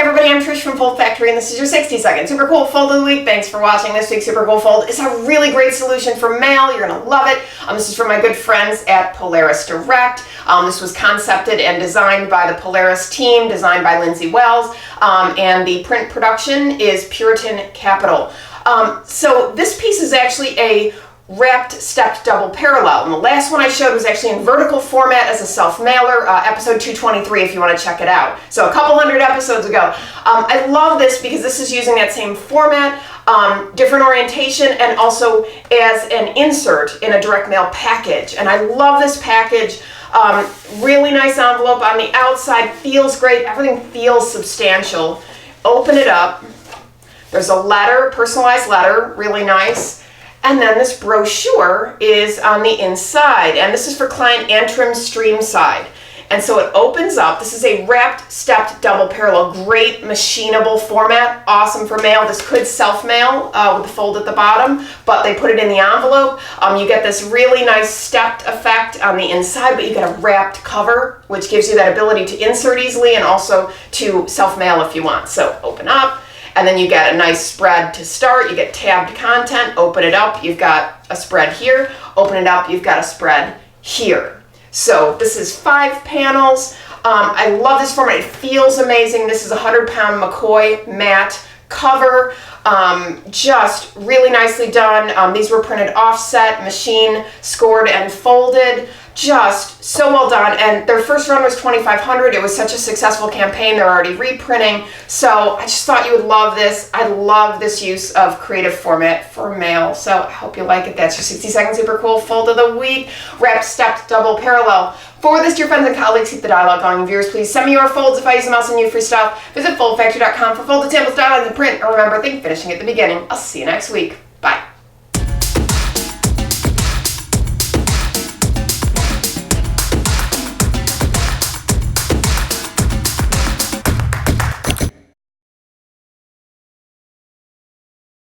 Hey everybody, I'm Trish from Foldfactory, and this is your 60-second Super Cool Fold of the Week. Thanks for watching. This week's Super Cool Fold is a really great solution for mail. You're going to love it. This is from my good friends at Polaris Direct. This was concepted and designed by the Polaris team, designed by Lindsay Wells, and the print production is Puritan Capital. So this piece is actually a wrapped stepped double parallel, and the last one I showed was actually in vertical format as a self-mailer, episode 223 if you want to check it out. So a couple hundred episodes ago. I love this because this is using that same format, different orientation, and also as an insert in a direct mail package. And I love this package. Really nice envelope on the outside, feels great, everything feels substantial. Open it up. There's a letter, personalized letter, really nice. And then this brochure is on the inside, and this is for client Antrim Stream side. And so it opens up. This is a wrapped, stepped, double parallel, great machinable format, awesome for mail. This could self-mail with the fold at the bottom, but they put it in the envelope. You get this really nice stepped effect on the inside, but you get a wrapped cover, which gives you that ability to insert easily and also to self-mail if you want. So open up. And then you get a nice spread to start. You get tabbed content, open it up, you've got a spread here, open it up, you've got a spread here. So this is 5 panels. I love this format, it feels amazing. This is a 100-pound McCoy matte cover. Just really nicely done. These were printed offset, machine scored and folded. Just so well done, and their first run was 2,500. It was such a successful campaign. They're already reprinting, so I just thought you would love this. I love this use of creative format for mail, so I hope you like it. That's your 60-second Super Cool Fold of the Week. Wrapped, stepped, double parallel. Forward this to your friends and colleagues. Keep the dialogue going. Viewers, please send me your folds if I use them. I'll send you free stuff. Visit foldfactory.com for folded samples, dialogues, and print. And remember, think finishing at the beginning. I'll see you next week.